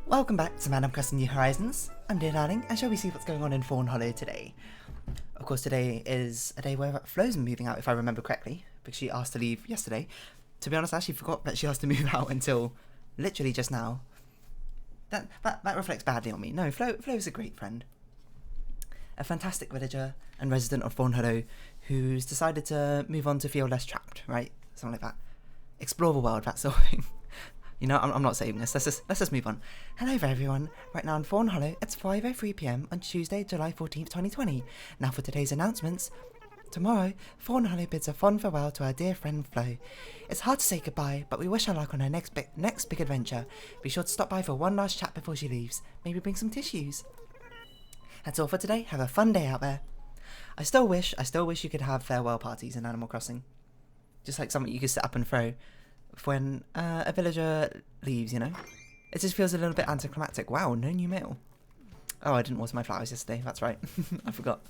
Welcome back to Madam Crossing New Horizons. I'm dear darling, and shall we see what's going on in Fawnhollow today? Of course, today is a day where Flo's moving out, if I remember correctly, because she asked to leave yesterday. To be honest, I actually forgot that she asked to move out until literally just now. That reflects badly on me. No, Flo's a great friend. A fantastic villager and resident of Fawnhollow who's decided to move on to feel less trapped, right? Something like that. Explore the world, that sort of thing. You know, I'm not saving this. Let's just move on. Hello there, everyone. Right now in Fawnhollow, it's 5:03 PM on Tuesday, July 14th, 2020. Now for today's announcements. Tomorrow, Fawnhollow bids a fond farewell to our dear friend Flo. It's hard to say goodbye, but we wish her luck on her next big adventure. Be sure to stop by for one last chat before she leaves. Maybe bring some tissues. That's all for today. Have a fun day out there. I still wish you could have farewell parties in Animal Crossing. Just like something you could set up and throw when a villager leaves, you know? It just feels a little bit anticlimactic. Wow, no new mail. Oh, I didn't water my flowers yesterday. That's right. I forgot.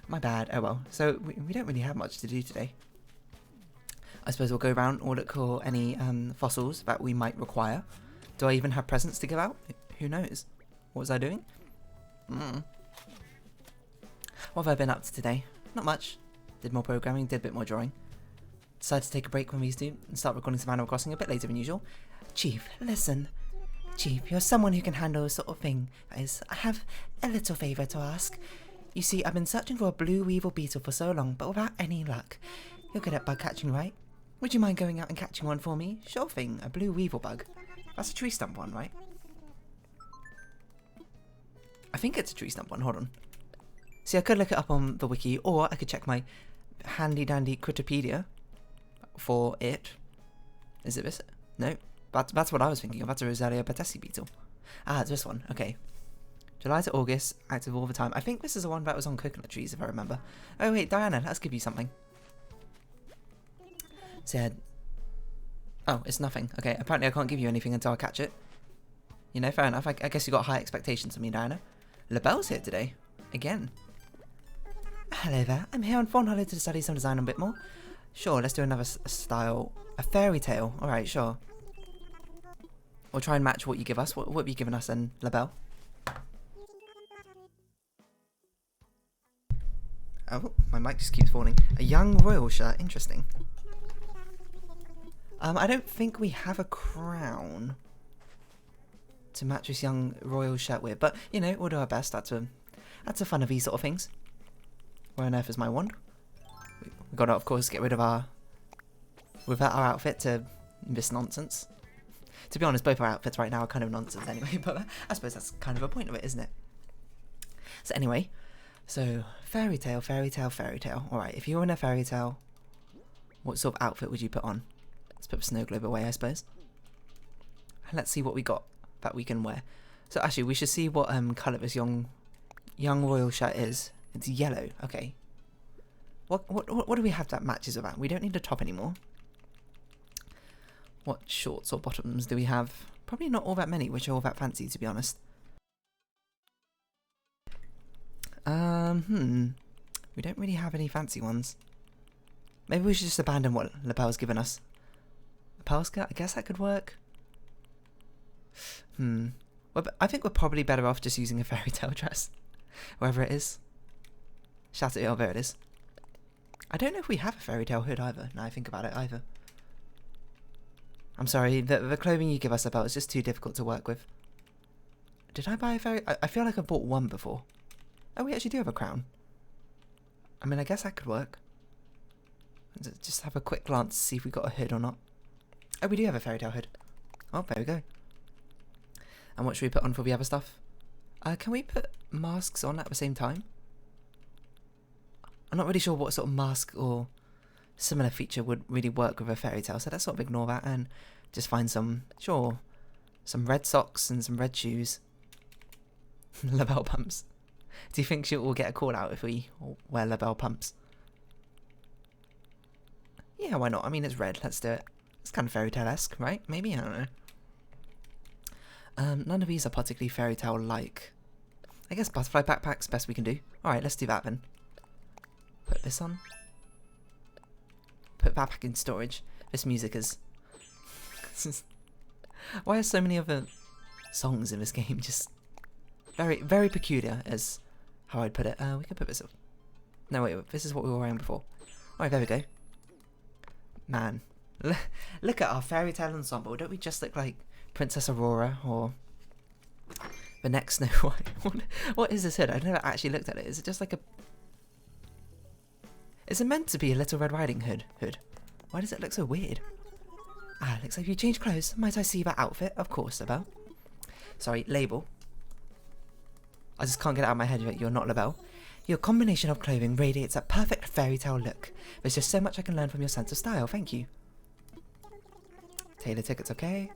My bad. Oh well. So we don't really have much to do today. I suppose we'll go around or look for any fossils that we might require. Do I even have presents to give out? Who knows? What was I doing? What have I been up to today? Not much. Did more programming, did a bit more drawing. Decided to take a break when we used to and start recording some Animal Crossing a bit later than usual. Chief, listen. Chief, you're someone who can handle this sort of thing. That is, I have a little favour to ask. You see, I've been searching for a blue weevil beetle for so long, but without any luck. You're good at bug catching, right? Would you mind going out and catching one for me? Sure thing, a blue weevil bug. That's a tree stump one, right? I think it's a tree stump one, hold on. See, I could look it up on the wiki, or I could check my handy dandy Critterpedia for it. Is it this? No, that's what I was thinking of. That's a Rosalia patesi beetle. Ah, it's this one. Okay. July to August, active all the time. I think this is the one that was on coconut trees, if I remember. Oh wait, Diana, let's give you something. Said. Oh, it's nothing. Okay, apparently I can't give you anything until I catch it. You know, fair enough. I guess you got high expectations of me, Diana. LaBelle's here today. Again. Hello there. I'm here on Fawnhollow to study some design a bit more. Sure, let's do another style. A fairy tale. Alright, sure. We'll try and match what you give us. What have you given us then, LaBelle? Oh, my mic just keeps falling. A young royal shirt. Interesting. I don't think we have a crown to match this young royal shirt with. But, you know, we'll do our best. That's a fun of these sort of things. Where on earth is my wand? We've got to, of course, get rid of our outfit to this nonsense. To be honest, both our outfits right now are kind of nonsense anyway, but I suppose that's kind of a point of it, isn't it? So anyway, so fairy tale, fairy tale, fairy tale. Alright, if you were in a fairy tale, what sort of outfit would you put on? Let's put the snow globe away, I suppose. Let's see what we got that we can wear. So actually, we should see what colour this young royal shirt is. It's yellow, okay. What do we have that matches with that? We don't need a top anymore. What shorts or bottoms do we have? Probably not all that many, which are all that fancy, to be honest. We don't really have any fancy ones. Maybe we should just abandon what LaBelle's given us. A pearl skirt? I guess that could work. Well, I think we're probably better off just using a fairy tale dress. Wherever it is. Shoutout, oh, there it is. I don't know if we have a fairy tale hood either, now I think about it either. I'm sorry, the clothing you give us about is just too difficult to work with. Did I buy a fairy... I feel like I bought one before. Oh, we actually do have a crown. I mean, I guess that could work. Just have a quick glance to see if we got a hood or not. Oh, we do have a fairy tale hood. Oh, there we go. And what should we put on for the other stuff? Can we put masks on at the same time? I'm not really sure what sort of mask or similar feature would really work with a fairy tale, so let's sort of ignore that and just find some red socks and some red shoes. LaBelle pumps. Do you think she will get a call out if we wear LaBelle pumps? Yeah, why not? I mean, it's red. Let's do it. It's kind of fairy tale-esque, right? Maybe? I don't know. None of these are particularly fairy tale-like. I guess butterfly backpack's best we can do. Alright, let's do that then. Put this on. Put that back in storage. This music is... Why are so many other songs in this game. Just very, very peculiar is how I'd put it. We can put this up. No, wait, this is what we were wearing before. Alright, there we go. Man, look at our fairy tale ensemble. Don't we just look like Princess Aurora or the next Snow White? What is this hood? I've never actually looked at it. Is it just like a... Is it meant to be a Little Red Riding Hood? Why does it look so weird? Ah, looks like you changed clothes. Might I see that outfit? Of course, LaBelle. Sorry, label. I just can't get it out of my head that you're not LaBelle. Your combination of clothing radiates a perfect fairy tale look. There's just so much I can learn from your sense of style. Thank you. Tailor tickets, okay.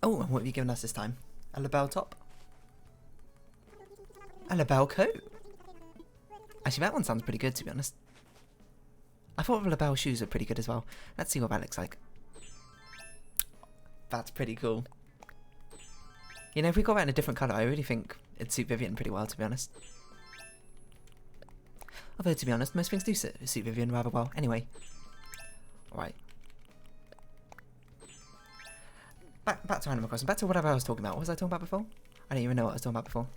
Oh, and what have you given us this time? A LaBelle top? A LaBelle coat? Actually, that one sounds pretty good, to be honest. I thought the LaBelle shoes were pretty good as well. Let's see what that looks like. That's pretty cool. You know, if we got that in a different colour, I really think it'd suit Vivian pretty well, to be honest. Although, to be honest, most things do suit Vivian rather well. Anyway. Alright. Back to Animal Crossing. Back to whatever I was talking about. What was I talking about before? I don't even know what I was talking about before.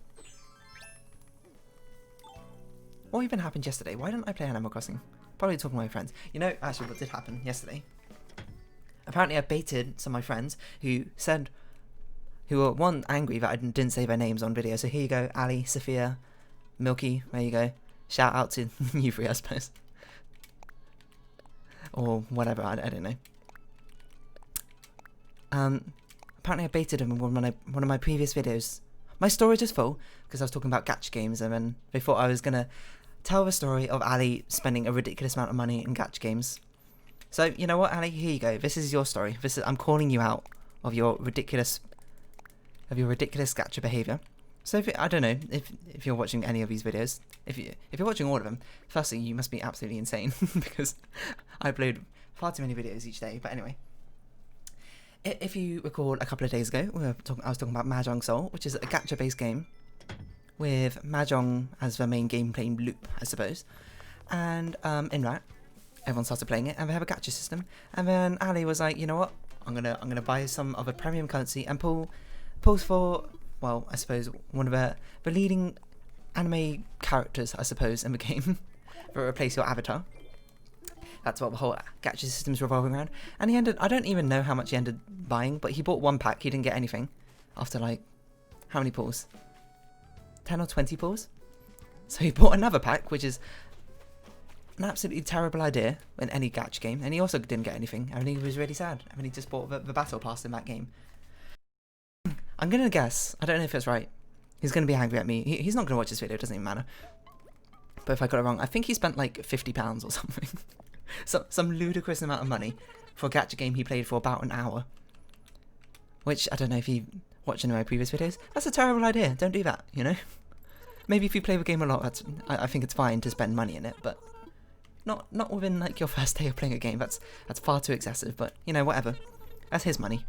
What even happened yesterday? Why didn't I play Animal Crossing? Probably talking to my friends. You know, actually, what did happen yesterday? Apparently, I baited some of my friends who said... Who were, one, angry that I didn't say their names on video. So here you go, Ali, Sofiya, Milky, there you go. Shout out to you three, I suppose. Or whatever, I don't know. Apparently I baited them in one of my previous videos. My storage is full, because I was talking about gacha games, and then they thought I was going to tell the story of Ali spending a ridiculous amount of money in gacha games. So, you know what, Ali, here you go. This is your story. I'm calling you out of your ridiculous gacha behaviour. So I don't know if you're watching any of these videos. If you're watching all of them, firstly you must be absolutely insane because I upload far too many videos each day. But anyway, if you recall a couple of days ago, I was talking about Mahjong Soul, which is a gacha-based game with Mahjong as the main gameplay loop, I suppose. And in that, everyone started playing it, and they have a gacha system. And then Ali was like, you know what? I'm gonna buy some of a premium currency and pulls for, well, I suppose one of the leading anime characters, I suppose, in the game to replace your avatar. That's what the whole gacha system's revolving around. And he ended, I don't even know how much he ended buying, but he bought one pack. He didn't get anything after like, how many pulls? 10 or 20 pulls? So he bought another pack, which is an absolutely terrible idea in any gacha game. And he also didn't get anything. I mean, he was really sad. I mean, he just bought the battle pass in that game. I'm going to guess, I don't know if it's right, he's going to be angry at me. He's not going to watch this video, it doesn't even matter. But if I got it wrong, I think he spent like £50 or something. some ludicrous amount of money for a gacha game he played for about an hour. Which, I don't know if you watched any of my previous videos, that's a terrible idea, don't do that, you know? Maybe if you play the game a lot, I think it's fine to spend money in it, but not within like your first day of playing a game, that's far too excessive, but you know, whatever. That's his money.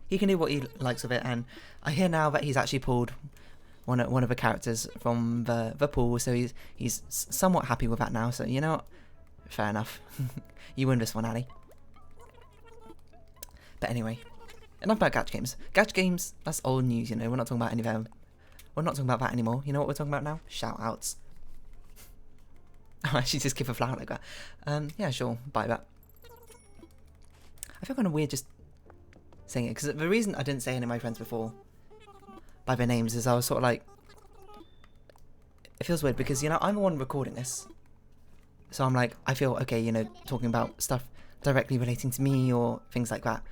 He can do what he likes with it, and I hear now that he's actually pulled one of the characters from the pool, so he's somewhat happy with that now. So you know what? Fair enough. You win this one, Ali. But anyway, enough about gacha games. Gacha games, that's old news, you know. We're not talking about any of them. We're not talking about that anymore. You know what we're talking about now? Shoutouts. Oh, actually, just give a flower like that. Yeah, sure. Buy that. I feel kind of weird just saying it, because the reason I didn't say any of my friends before by their names is I was sort of like, it feels weird because, you know, I'm the one recording this, so I'm like, I feel okay, you know, talking about stuff directly relating to me or things like that,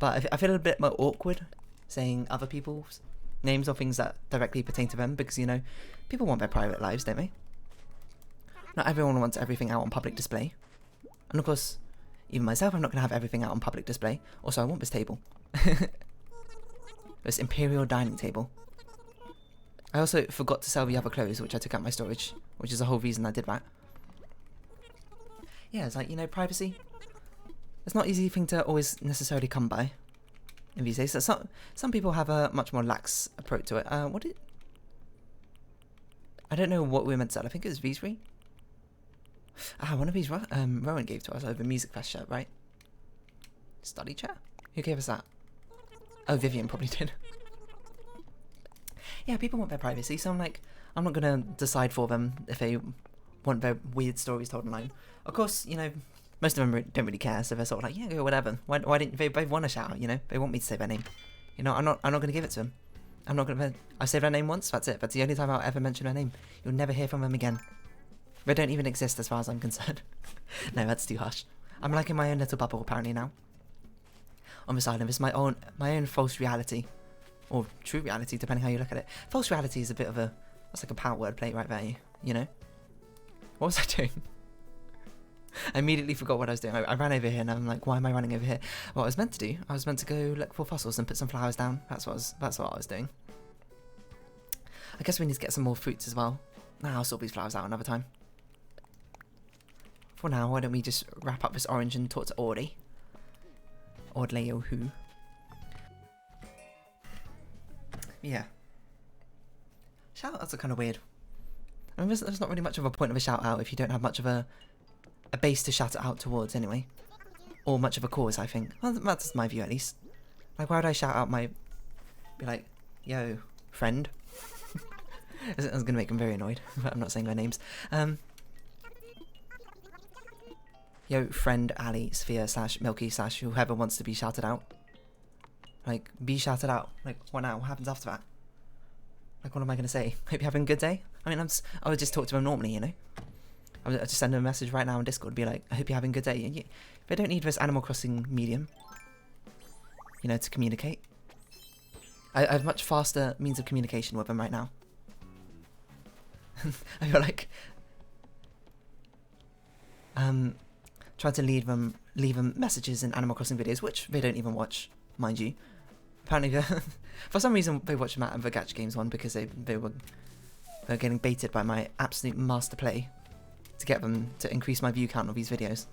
but I feel a bit more awkward saying other people's names or things that directly pertain to them, because, you know, people want their private lives, don't they? Not everyone wants everything out on public display, and of course, even myself, I'm not going to have everything out on public display. Also, I want this table. This imperial dining table. I also forgot to sell the other clothes, which I took out my storage, which is the whole reason I did that. Yeah, it's like, you know, privacy. It's not an easy thing to always necessarily come by in these days. So some people have a much more lax approach to it. I don't know what we were meant to sell. I think it was these three. Ah, one of these Rowan gave to us over Music Fest shirt, right? Study chair? Who gave us that? Oh, Vivian probably did. Yeah, people want their privacy, so I'm like, I'm not gonna decide for them if they want their weird stories told online. Of course, you know, most of them don't really care, so they're sort of like, yeah, go whatever. Why didn't they want a shout out? You know, they want me to say their name. You know, I'm not gonna give it to them. I'm not gonna. I say their name once. That's it. That's the only time I'll ever mention their name. You'll never hear from them again. They don't even exist as far as I'm concerned. No, that's too harsh. I'm like in my own little bubble apparently now. On the side of it's my own false reality, or true reality, depending how you look at it. False reality is a bit of a, that's like a power word play right there, you know? What was I doing? I immediately forgot what I was doing. I ran over here and I'm like, why am I running over here? What I was meant to do, I was meant to go look for fossils and put some flowers down. That's what I was doing. I guess we need to get some more fruits as well. Nah, I'll sort these flowers out another time. For now, why don't we just wrap up this orange and talk to Audie? Audley or who? Yeah. Shoutouts are kind of weird. I mean, there's not really much of a point of a shout out if you don't have much of a base to shout it out towards anyway. Or much of a cause, I think. Well, that's my view at least. Like, why would I shout out my... Be like, yo, friend? I was going to make them very annoyed, but I'm not saying their names. Yo, friend, Ali, Sofiya, / Milky, / whoever wants to be shouted out. Like, be shouted out. Like, what now? What happens after that? Like, what am I going to say? Hope you're having a good day? I mean, I would just talk to them normally, you know? I would just send them a message right now on Discord, be like, I hope you're having a good day. And they don't need this Animal Crossing medium, you know, to communicate. I have much faster means of communication with them right now. I feel like trying to leave them messages in Animal Crossing videos, which they don't even watch, mind you. Apparently, for some reason, they watched Matt and the Gacha Games one because they were getting baited by my absolute master play to get them to increase my view count of these videos.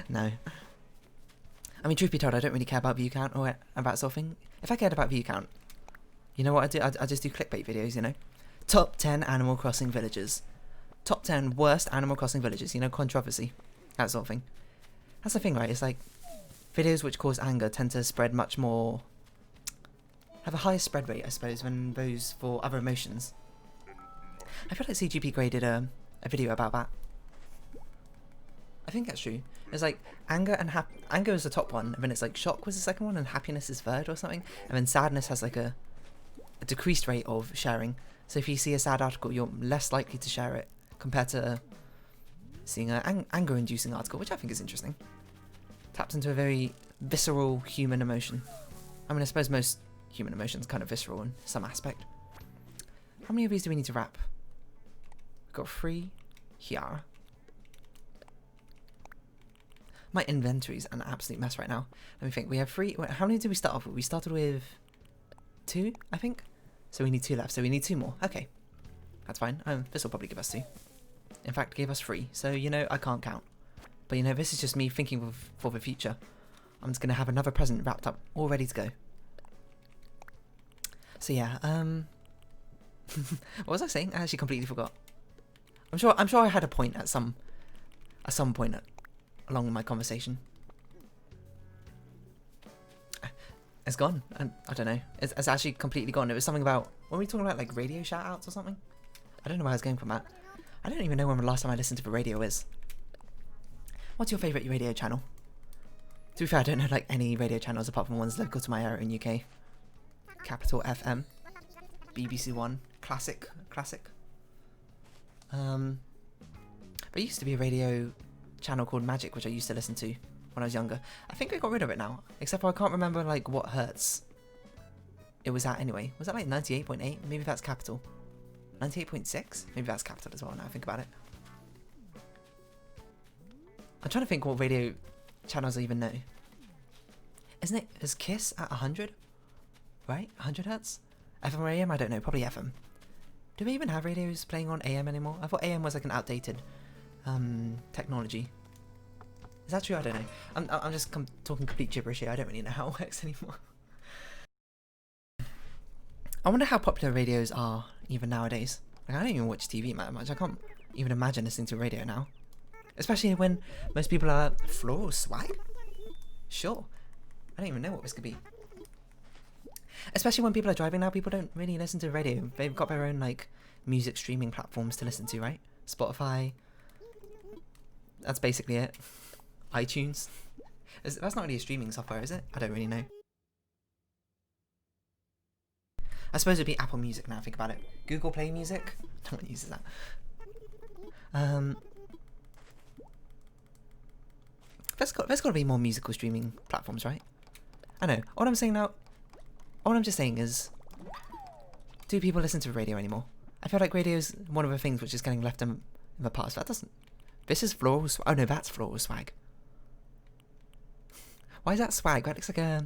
No. I mean, truth be told, I don't really care about view count or about something. If I cared about view count, you know what I do? I just do clickbait videos, you know? Top 10 Animal Crossing villages. Top 10 worst Animal Crossing villages, you know, controversy. That sort of thing. That's the thing, right? It's like, videos which cause anger tend to spread much more... have a higher spread rate, I suppose, than those for other emotions. I feel like CGP graded a video about that. I think that's true. It's like, anger is the top one, and then it's like shock was the second one, and happiness is third or something, and then sadness has like a decreased rate of sharing. So if you see a sad article, you're less likely to share it compared to seeing an anger-inducing article, which I think is interesting. Taps into a very visceral human emotion. I mean, I suppose most human emotions are kind of visceral in some aspect. How many of these do we need to wrap? We've got 3 here. My inventory's an absolute mess right now. Let me think. We have 3. Wait, how many did we start off with? We started with 2, I think. So we need 2 left. So we need 2 more. Okay, that's fine. This will probably give us 2. In fact, gave us 3. So you know, I can't count. But you know, this is just me thinking for the future. I'm just gonna have another present wrapped up, all ready to go. So yeah. What was I saying? I actually completely forgot. I'm sure I had a point at some point along my conversation. It's gone. I don't know. It's actually completely gone. It was something about... Were we talking about like radio shout-outs or something? I don't know where I was going from that. I don't even know when the last time I listened to the radio is. What's your favourite radio channel? To be fair, I don't know like any radio channels apart from ones local to my area in UK. Capital FM. BBC One. Classic. There used to be a radio channel called Magic, which I used to listen to when I was younger. I think I got rid of it now, except for I can't remember like what hertz it was at anyway. Was that like 98.8? Maybe that's Capital. 98.6? Maybe that's Capital as well now I think about it. I'm trying to think what radio channels I even know. Isn't it? Is Kiss at 100? Right? 100 hertz? FM or AM? I don't know. Probably FM. Do we even have radios playing on AM anymore? I thought AM was like an outdated technology. Is that true? I don't know. I'm just talking complete gibberish here. I don't really know how it works anymore. I wonder how popular radios are even nowadays. Like, I don't even watch TV that much. I can't even imagine listening to radio now. Especially when most people are floral swag? Sure. I don't even know what this could be. Especially when people are driving now, people don't really listen to radio. They've got their own, like, music streaming platforms to listen to, right? Spotify. That's basically it. iTunes. That's not really a streaming software, is it? I don't really know. I suppose it'd be Apple Music now, think about it. Google Play Music? No one uses that. There's got to be more musical streaming platforms, right? I know. All I'm just saying is, do people listen to radio anymore? I feel like radio is one of the things which is getting left in the past. That doesn't... This is floral... Oh no, that's floral swag. Why is that swag? That looks like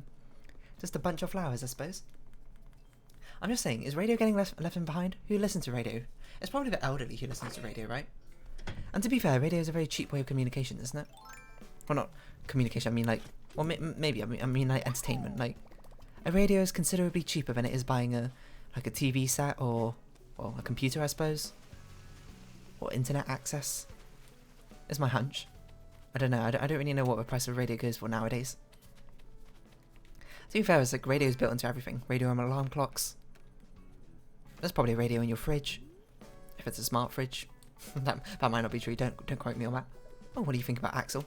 just a bunch of flowers, I suppose. I'm just saying, is radio getting left in behind? Who listens to radio? It's probably the elderly who listens to radio, right? And to be fair, radio is a very cheap way of communication, isn't it? Well, not communication, I mean like... Well, maybe, I mean like entertainment. Like, a radio is considerably cheaper than it is buying a TV set or... Well, a computer, I suppose. Or internet access. Is my hunch. I don't know, I don't really know what the price of radio goes for nowadays. To be fair, it's like radio is built into everything. Radio and alarm clocks. There's probably a radio in your fridge. If it's a smart fridge. that might not be true, don't quote me on that. Oh, what do you think about Axel?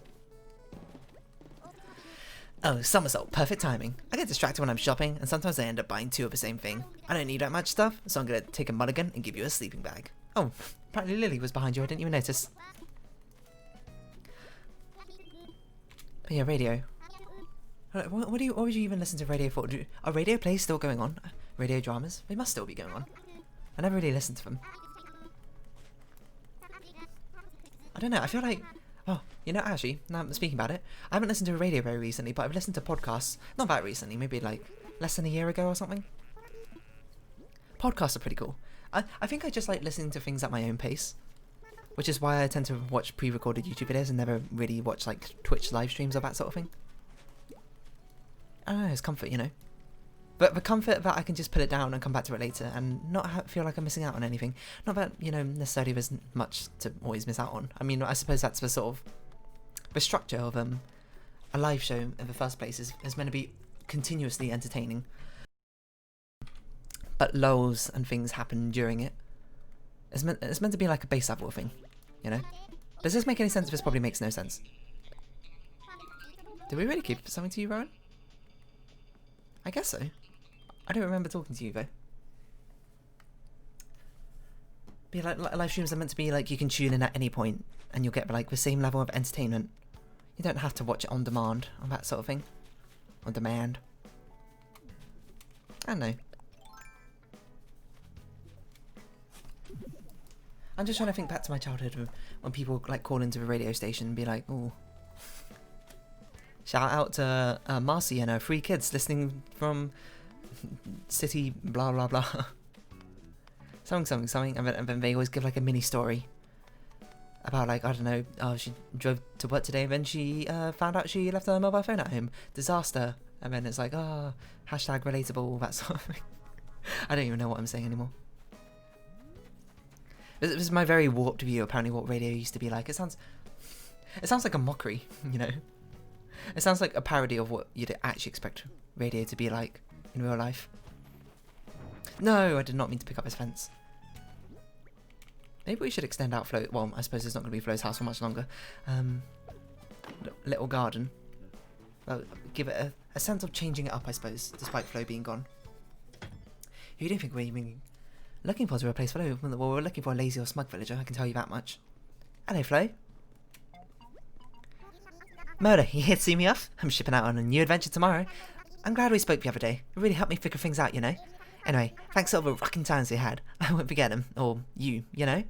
Oh, somersault, perfect timing. I get distracted when I'm shopping, and sometimes I end up buying two of the same thing. I don't need that much stuff, so I'm gonna take a mulligan and give you a sleeping bag. Oh, apparently Lily was behind you, I didn't even notice. But yeah, radio. What would you even listen to radio for? Are radio plays still going on? Radio dramas? They must still be going on. I never really listened to them. I don't know, I feel like... Oh, you know, actually, now I'm speaking about it, I haven't listened to radio very recently, but I've listened to podcasts, not that recently, maybe like less than a year ago or something. Podcasts are pretty cool. I think I just like listening to things at my own pace, which is why I tend to watch pre-recorded YouTube videos and never really watch like Twitch live streams or that sort of thing. I don't know, it's comfort, you know. But the comfort that I can just put it down and come back to it later and not feel like I'm missing out on anything. Not that, you know, necessarily there's much to always miss out on. I mean, I suppose that's the sort of... The structure of a live show in the first place is meant to be continuously entertaining. But lulls and things happen during it. It's meant to be like a base level thing, you know? Does this make any sense? This probably makes no sense. Did we really keep something to you, Rowan? I guess so. I don't remember talking to you though. But yeah, like live streams are meant to be like you can tune in at any point and you'll get like the same level of entertainment. You don't have to watch it on demand or that sort of thing. On demand. I don't know. I'm just trying to think back to my childhood when people like call into the radio station and be like, "Oh, shout out to Marcy and her 3 kids listening from city blah blah blah." something, and then they always give like a mini story about like, I don't know, oh, she drove to work today and then she found out she left her mobile phone at home. Disaster. And then it's like, oh, hashtag relatable, that sort of thing. I don't even know what I'm saying anymore. This is my very warped view, apparently, what radio used to be like. It sounds like a mockery, you know? It sounds like a parody of what you'd actually expect radio to be like in real life. No, I did not mean to pick up his fence. Maybe we should extend out Flo. Well, I suppose it's not going to be Flo's house for much longer. Little garden. Well, give it a sense of changing it up, I suppose, despite Flo being gone. Who do you think we're even looking for to replace Flo? Well, we're looking for a lazy or smug villager, I can tell you that much. Hello, Flo. Murder, you here to see me off? I'm shipping out on a new adventure tomorrow. I'm glad we spoke the other day. It really helped me figure things out, you know. Anyway, thanks for all the rocking times we had. I won't forget them. Or you know.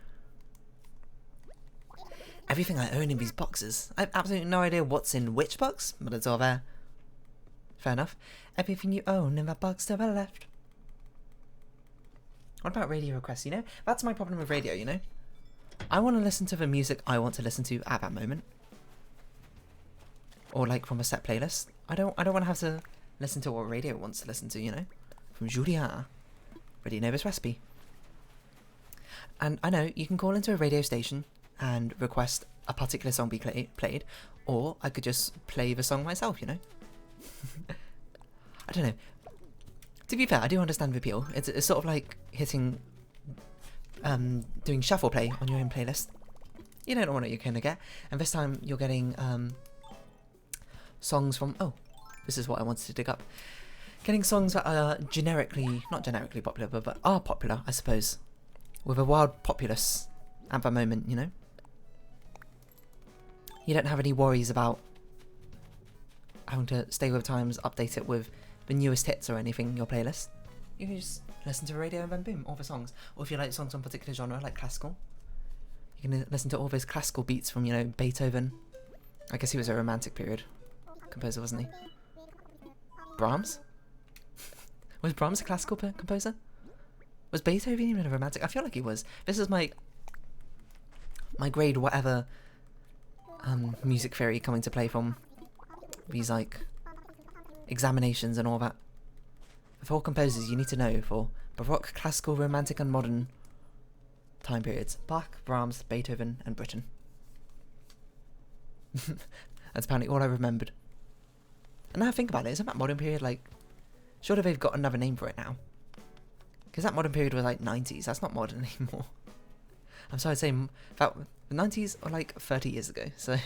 Everything I own in these boxes. I have absolutely no idea what's in which box, but it's all there. Fair enough. Everything you own in that box to the left. What about radio requests, you know? That's my problem with radio, you know? I want to listen to the music I want to listen to at that moment. Or like from a set playlist. I don't want to have to listen to what radio wants to listen to, you know? From Julia. Ready know this recipe. And I know you can call into a radio station and request a particular song be played, or I could just play the song myself, you know? I don't know. To be fair, I do understand the appeal. It's sort of like hitting, doing shuffle play on your own playlist. You don't know what you're gonna get, and this time you're getting songs from. Oh, this is what I wanted to dig up. Getting songs that are not generically popular, but are popular, I suppose, with a wild populace at the moment. You know, you don't have any worries about having to stay with times, update it with the newest hits or anything in your playlist. You can just listen to the radio and then boom, all the songs. Or if you like songs from a particular genre, like classical, you can listen to all those classical beats from, you know, Beethoven. I guess he was a romantic period composer, wasn't he? Brahms? Was Brahms a classical composer? Was Beethoven even a romantic? I feel like he was. This is my grade whatever music theory coming to play from these like examinations and all that. For all composers you need to know for Baroque, classical, romantic and modern time periods. Bach, Brahms, Beethoven and Britain. That's apparently all I remembered. And now I think about it, isn't that modern period like... Surely they've got another name for it now. Because that modern period was like 90s, that's not modern anymore. I'm sorry to say, that the 90s are like 30 years ago, so...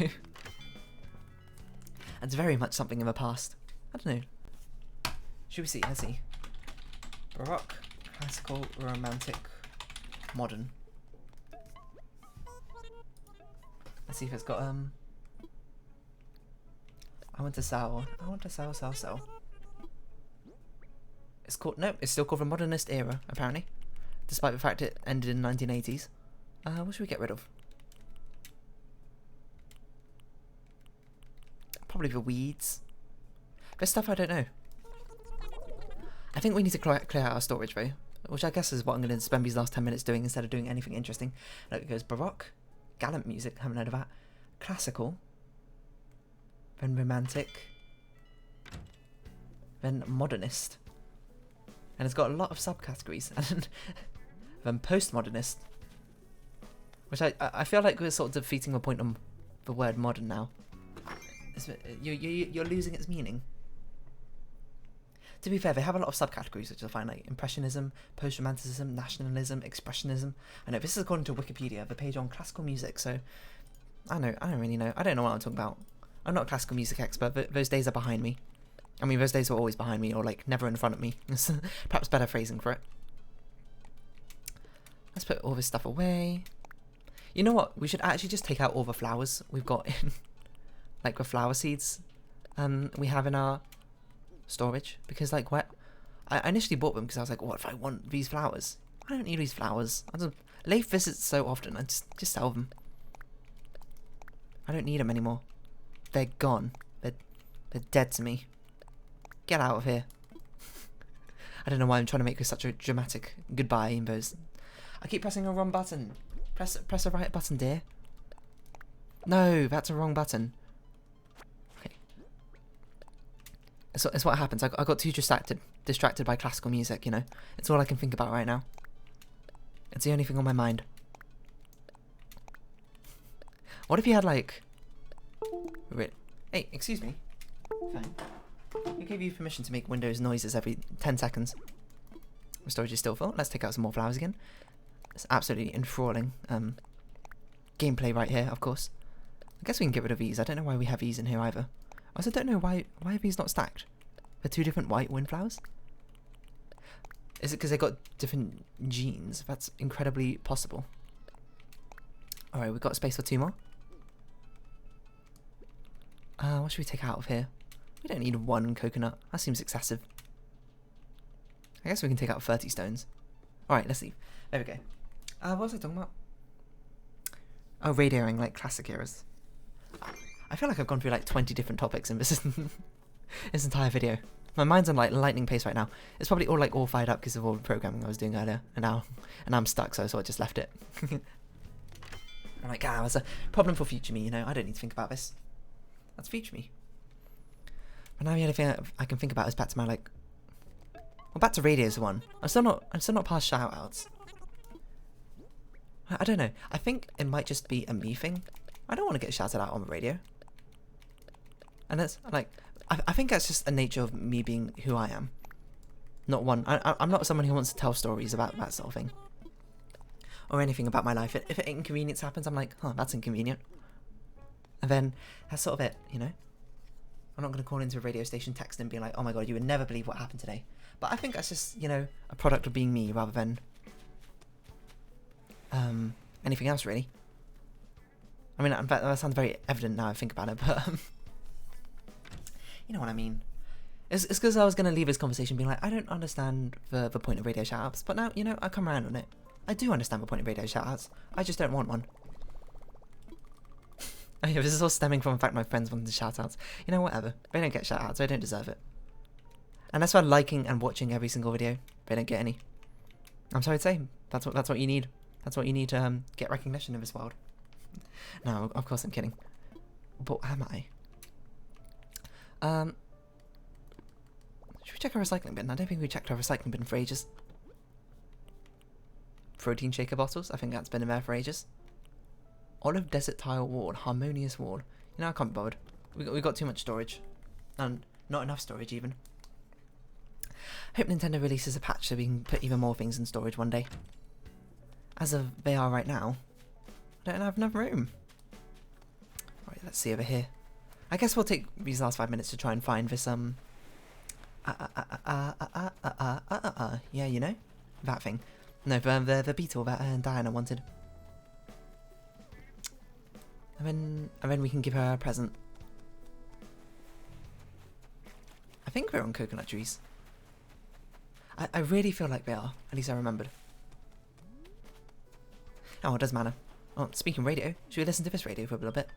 That's very much something in the past. I don't know. Should we see? Let's see. Baroque, classical, romantic, modern. Let's see if it's got I want to sell. It's called it's still called the modernist era, apparently. Despite the fact it ended in the 1980s. What should we get rid of? Probably the weeds. There's stuff I don't know. I think we need to clear out our storage though, which I guess is what I'm going to spend these last 10 minutes doing instead of doing anything interesting. Like it goes Baroque, gallant music, haven't heard of that, classical, then romantic, then modernist, and it's got a lot of subcategories, and then postmodernist, which I feel like we're sort of defeating the point of the word modern now. You're losing its meaning. To be fair, they have a lot of subcategories which I find like Impressionism, Post-Romanticism, Nationalism, Expressionism. I know this is according to Wikipedia, the page on classical music, so I don't really know. I don't know what I'm talking about. I'm not a classical music expert, but those days are behind me. I mean, those days were always behind me, or like never in front of me. Perhaps better phrasing for it. Let's put all this stuff away. You know what? We should actually just take out all the flowers we've got in, like the flower seeds we have in our storage, because like I initially bought them because I was like, what if I want these flowers? I don't need these flowers. I just Leif visits so often. I just sell them. I don't need them anymore. They're gone. They're dead to me. Get out of here. I don't know why I'm trying to make this such a dramatic goodbye in those. I keep pressing the wrong button. Press the right button, dear. No, that's a wrong button. Okay. It's what happens. I got too distracted by classical music, you know. It's all I can think about right now. It's the only thing on my mind. What if you had like... Hey, excuse me. Fine. Who gave you permission to make Windows noises every 10 seconds? The storage is still full. Let's take out some more flowers again. It's absolutely enthralling gameplay right here, of course. I guess we can get rid of these. I don't know why we have these in here either. I also don't know why are these not stacked? They're two different white windflowers? Is it because they got different genes? That's incredibly possible. Alright, we've got space for two more. What should we take out of here? We don't need one coconut. That seems excessive. I guess we can take out 30 stones. Alright, let's leave. There we go. What was I talking about? Oh, radioing, like classic eras. I feel like I've gone through like 20 different topics in this this entire video. My mind's on like lightning pace right now. It's probably all fired up because of all the programming I was doing earlier, and now I'm stuck, so I just left it. I'm like, it's a problem for future me, you know. I don't need to think about this. That's future me. But now the only thing I can think about is back to my like. Well, back to radio's the one. I'm still not past shoutouts. I don't know. I think it might just be a me thing. I don't want to get shouted out on the radio. And that's like, I think that's just a nature of me being who I am. Not one. I'm not someone who wants to tell stories about that sort of thing. Or anything about my life. If an inconvenience happens, I'm like, oh, that's inconvenient. And then that's sort of it, you know? I'm not going to call into a radio station, text and be like, oh my god, you would never believe what happened today. But I think that's just, you know, a product of being me rather than anything else, really. I mean, in fact, that sounds very evident now I think about it, but you know what I mean. It's because I was going to leave this conversation being like, I don't understand the point of radio shoutouts, but now, you know, I come around on it. I do understand the point of radio shoutouts. I just don't want one. Oh yeah, this is all stemming from the fact my friends wanted shoutouts. You know, whatever. They don't get shoutouts. They don't deserve it. And that's why liking and watching every single video, they don't get any. I'm sorry to say, that's what you need. That's what you need to get recognition in this world. No, of course I'm kidding. But am I? Should we check our recycling bin? I don't think we checked our recycling bin for ages. Protein shaker bottles, I think that's been in there for ages. Olive desert tile wall, harmonious wall. You know, I can't be bothered. We got too much storage. And not enough storage even. Hope Nintendo releases a patch so we can put even more things in storage one day. As of they are right now, I don't have enough room. Right, let's see over here. I guess we'll take these last 5 minutes to try and find this yeah, you know? That thing. No, the beetle that Diana wanted. And then we can give her a present. I think we're on coconut trees. I really feel like they are. At least I remembered. Oh, it doesn't matter. Oh, speaking of radio, should we listen to this radio for a little bit?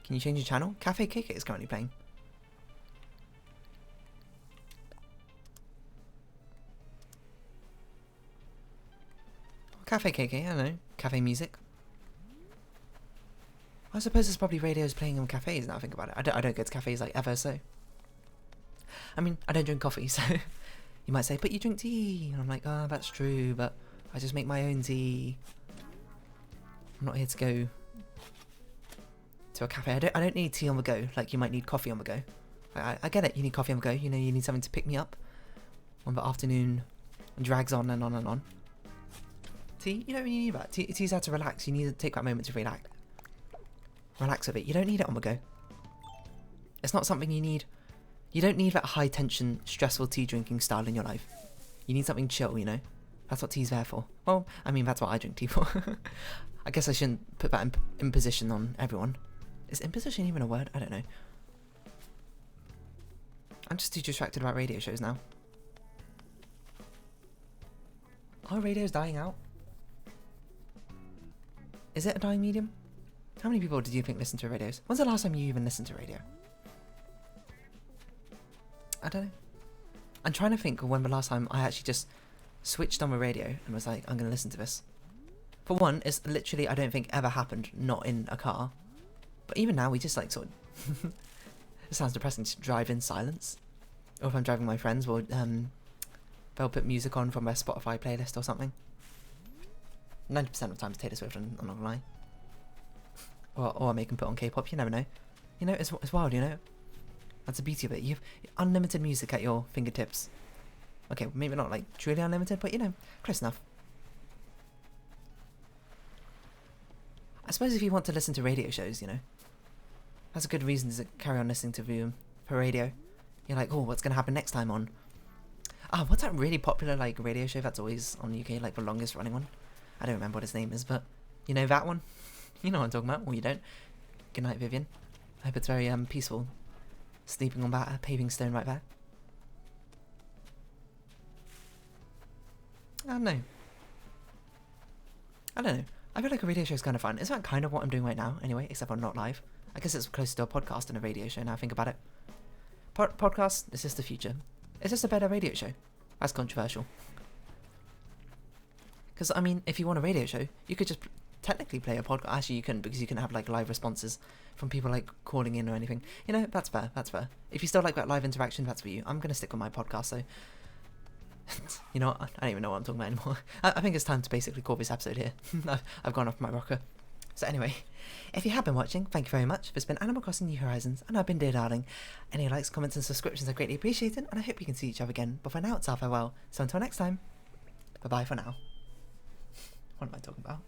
Can you change your channel? Cafe KK is currently playing. Cafe KK, I don't know. Cafe music. I suppose there's probably radios playing in cafes now I think about it. I don't go to cafes like ever, so. I mean, I don't drink coffee, so you might say, but you drink tea. And I'm like, oh, that's true, but I just make my own tea. I'm not here to go to a cafe. I don't need tea on the go, like you might need coffee on the go. I get it, you need coffee on the go, you know, you need something to pick me up when the afternoon drags on and on and on. Tea, you don't really need that. Tea's how to relax. You need to take that moment to relax. Relax a bit. You don't need it on the go. It's not something you need. You don't need that high tension, stressful tea drinking style in your life. You need something chill, you know? That's what tea's there for. Well, I mean, that's what I drink tea for. I guess I shouldn't put that imposition on everyone. Is imposition even a word? I don't know. I'm just too distracted about radio shows now. Are radios dying out? Is it a dying medium? How many people did you think listen to radios? When's the last time you even listened to radio? I don't know. I'm trying to think of when the last time I actually just switched on the radio and was like, I'm going to listen to this. For one, it's literally, I don't think ever happened not in a car. But even now, we just like sort of... It sounds depressing to drive in silence. Or if I'm driving my friends, they'll put music on from their Spotify playlist or something. 90% of the time it's Taylor Swift, I'm not gonna lie. Or I make them put on K-pop, you never know. You know, it's wild, you know? That's the beauty of it. You have unlimited music at your fingertips. Okay, maybe not like truly unlimited, but you know, close enough. I suppose if you want to listen to radio shows, you know, that's a good reason to carry on listening to them for radio. You're like, oh, what's going to happen next time on? Ah, what's that really popular like radio show that's always on the UK, like the longest running one? I don't remember what his name is, but you know that one? You know what I'm talking about, or you don't. Good night, Vivian. I hope it's very peaceful. Sleeping on that paving stone right there. I don't know. I feel like a radio show is kind of fun. Isn't that kind of what I'm doing right now, anyway, except I'm not live? I guess it's closer to a podcast than a radio show now I think about it. Podcast, it's just the future. It's just a better radio show. That's controversial. Because, I mean, if you want a radio show, you could just technically play a podcast. Actually, you couldn't, because you can have, like, live responses from people, like, calling in or anything. You know, that's fair, that's fair. If you still like that live interaction, that's for you. I'm going to stick with my podcast, so... You know, I don't even know what I'm talking about anymore. I think it's time to basically call this episode here. I've gone off my rocker. So anyway, if you have been watching, thank you very much. This has been Animal Crossing New Horizons, and I've been Dear Darling. Any likes, comments and subscriptions are greatly appreciated, and I hope we can see each other again. But for now, it's our farewell. So until next time, bye-bye for now. What am I talking about?